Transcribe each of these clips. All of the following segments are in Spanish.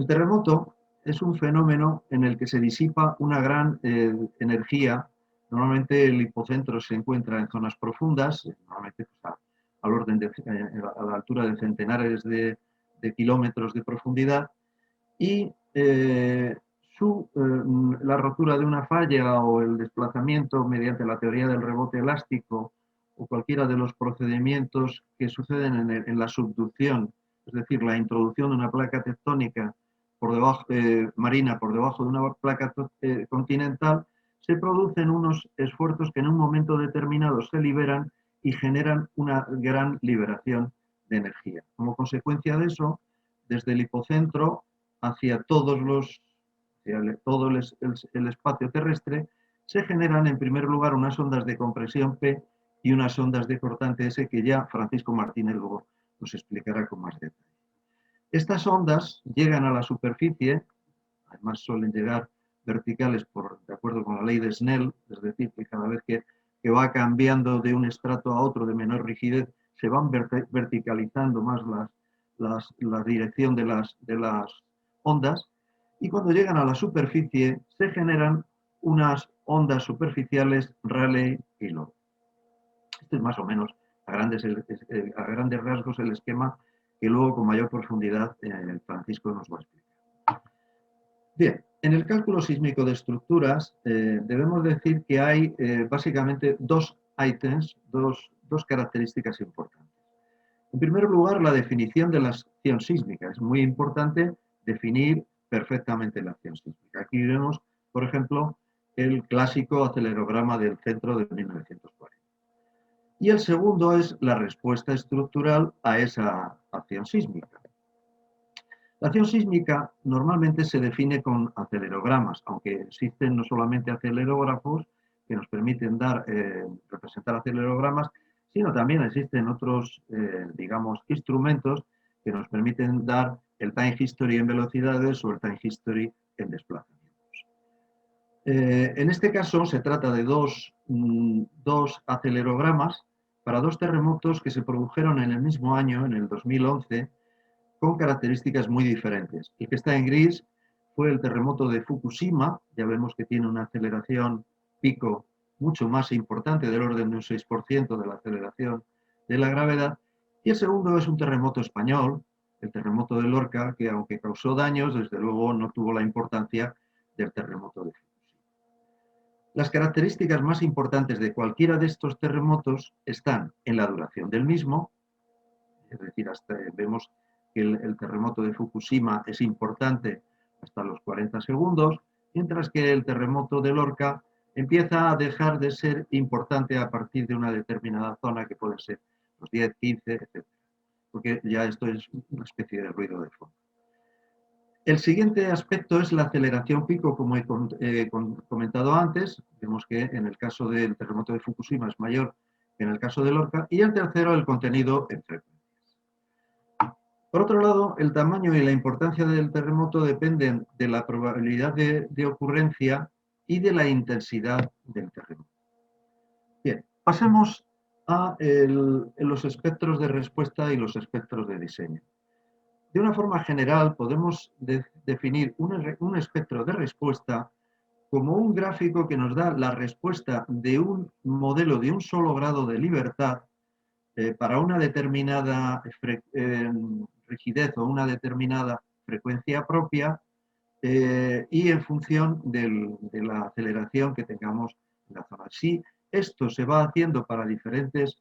El terremoto es un fenómeno en el que se disipa una gran energía. Normalmente el hipocentro se encuentra en zonas profundas, normalmente pues, al orden a la altura de centenares de kilómetros de profundidad, y la rotura de una falla o el desplazamiento mediante la teoría del rebote elástico o cualquiera de los procedimientos que suceden en la subducción, es decir, la introducción de una placa tectónica por debajo, marina por debajo de una placa continental, se producen unos esfuerzos que en un momento determinado se liberan y generan una gran liberación de energía. Como consecuencia de eso, desde el hipocentro hacia todo el espacio terrestre, se generan en primer lugar unas ondas de compresión P y unas ondas de cortante S que ya Francisco Martínez luego nos explicará con más detalle. Estas ondas llegan a la superficie, además suelen llegar verticales de acuerdo con la ley de Snell, es decir, que cada vez que va cambiando de un estrato a otro de menor rigidez, se van verticalizando más la dirección de las ondas, y cuando llegan a la superficie se generan unas ondas superficiales Rayleigh y Lowe. Este es más o menos a grandes rasgos el esquema que luego con mayor profundidad Francisco nos va a explicar. Bien, en el cálculo sísmico de estructuras debemos decir que hay básicamente dos ítems, dos características importantes. En primer lugar, la definición de la acción sísmica. Es muy importante definir perfectamente la acción sísmica. Aquí vemos, por ejemplo, el clásico acelerograma del centro de 1940. Y el segundo es la respuesta estructural a esa acción sísmica. La acción sísmica normalmente se define con acelerogramas, aunque existen no solamente acelerógrafos que nos permiten representar acelerogramas, sino también existen otros, digamos, instrumentos que nos permiten dar el time history en velocidades o el time history en desplazamientos. En este caso se trata de dos acelerogramas para dos terremotos que se produjeron en el mismo año, en el 2011, con características muy diferentes. El que está en gris fue el terremoto de Fukushima, ya vemos que tiene una aceleración pico mucho más importante, del orden de un 6% de la aceleración de la gravedad, y el segundo es un terremoto español, el terremoto de Lorca, que aunque causó daños, desde luego no tuvo la importancia del terremoto de Fukushima. Las características más importantes de cualquiera de estos terremotos están en la duración del mismo, es decir, vemos que el terremoto de Fukushima es importante hasta los 40 segundos, mientras que el terremoto de Lorca empieza a dejar de ser importante a partir de una determinada zona, que pueden ser los 10, 15, etc. Porque ya esto es una especie de ruido de fondo. El siguiente aspecto es la aceleración pico, como he comentado antes. Vemos que en el caso del terremoto de Fukushima es mayor que en el caso de Lorca. Y el tercero, el contenido en frecuencias. Por otro lado, el tamaño y la importancia del terremoto dependen de la probabilidad de ocurrencia y de la intensidad del terremoto. Bien, pasemos a los espectros de respuesta y los espectros de diseño. De una forma general, podemos definir un espectro de respuesta como un gráfico que nos da la respuesta de un modelo de un solo grado de libertad para una determinada rigidez o una determinada frecuencia propia y en función de la aceleración que tengamos en la zona. Si esto se va haciendo para diferentes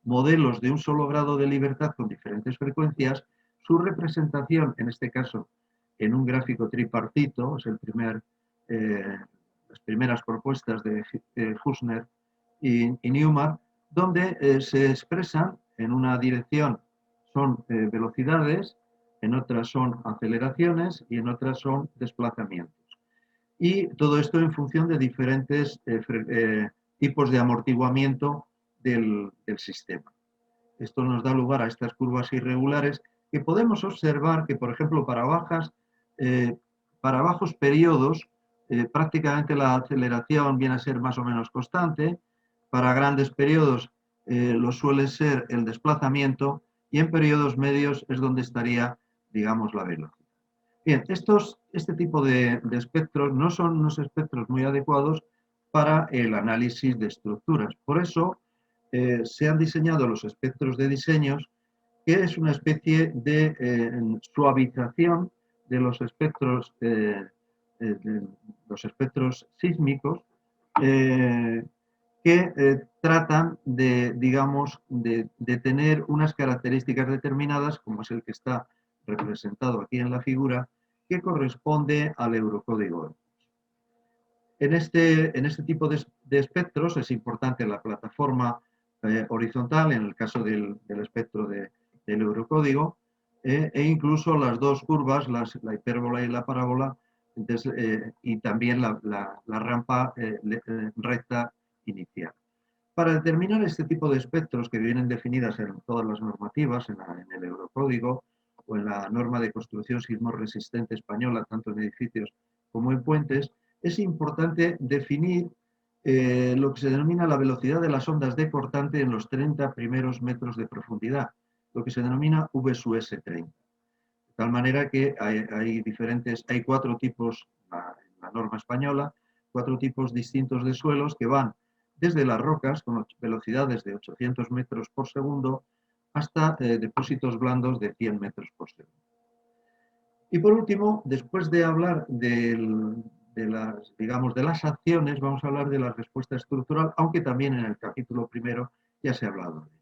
modelos de un solo grado de libertad con diferentes frecuencias, su representación, en este caso, en un gráfico tripartito, es las primeras propuestas de Husner y Newmark, donde se expresan en una dirección son velocidades, en otras son aceleraciones y en otras son desplazamientos. Y todo esto en función de diferentes tipos de amortiguamiento del sistema. Esto nos da lugar a estas curvas irregulares que podemos observar que, por ejemplo, para bajos periodos, prácticamente la aceleración viene a ser más o menos constante. Para grandes periodos lo suele ser el desplazamiento, y en periodos medios es donde estaría digamos, la velocidad. Bien, este tipo de espectros no son unos espectros muy adecuados para el análisis de estructuras. Por eso se han diseñado los espectros de diseños, que es una especie de suavización de los espectros sísmicos, que tratan de, digamos, de tener unas características determinadas, como es el que está representado aquí en la figura, que corresponde al eurocódigo. En este tipo de espectros es importante la plataforma horizontal, en el caso del espectro del eurocódigo, e incluso las dos curvas, la hipérbola y la parábola, y también la rampa recta inicial. Para determinar este tipo de espectros que vienen definidas en todas las normativas, en el eurocódigo o en la norma de construcción sismorresistente española, tanto en edificios como en puentes, es importante definir lo que se denomina la velocidad de las ondas de cortante en los 30 primeros metros de profundidad, lo que se denomina V/S30. De tal manera que hay 4 tipos en la norma española, 4 tipos distintos de suelos que van desde las rocas con velocidades de 800 metros por segundo hasta depósitos blandos de 100 metros por segundo. Y por último, después de hablar digamos, de las acciones, vamos a hablar de la respuesta estructural, aunque también en el capítulo primero ya se ha hablado de ello.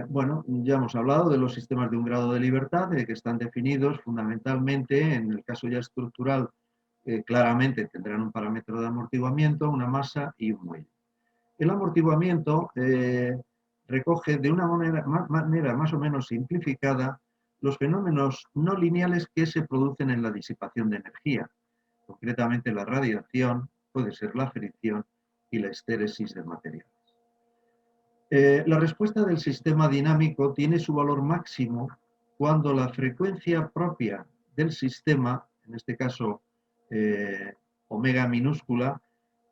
Bueno, ya hemos hablado de los sistemas de un grado de libertad, que están definidos fundamentalmente, en el caso ya estructural, claramente tendrán un parámetro de amortiguamiento, una masa y un muelle. El amortiguamiento recoge de una manera más o menos simplificada los fenómenos no lineales que se producen en la disipación de energía, concretamente la radiación, puede ser la fricción y la estéresis de materiales. La respuesta del sistema dinámico tiene su valor máximo cuando la frecuencia propia del sistema, en este caso omega minúscula,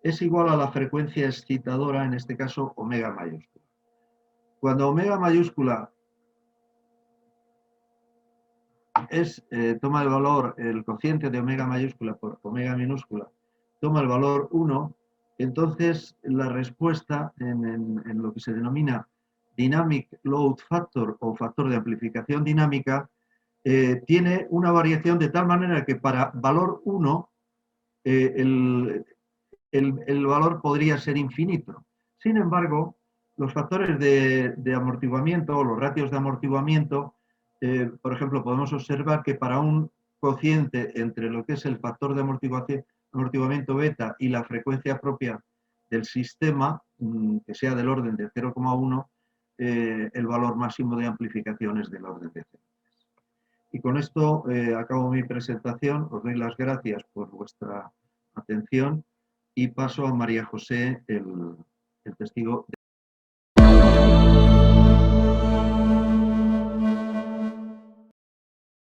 es igual a la frecuencia excitadora, en este caso omega mayúscula. Cuando omega mayúscula toma el valor, el cociente de omega mayúscula por omega minúscula, toma el valor 1, entonces la respuesta en lo que se denomina Dynamic Load Factor o factor de amplificación dinámica tiene una variación de tal manera que para valor 1 el valor podría ser infinito. Sin embargo, los factores de amortiguamiento o los ratios de amortiguamiento, por ejemplo, podemos observar que para un cociente entre lo que es el factor de amortiguamiento beta y la frecuencia propia del sistema, que sea del orden de 0,1, el valor máximo de amplificación es del orden de 0. Y con esto acabo mi presentación. Os doy las gracias por vuestra atención y paso a María José, el testigo.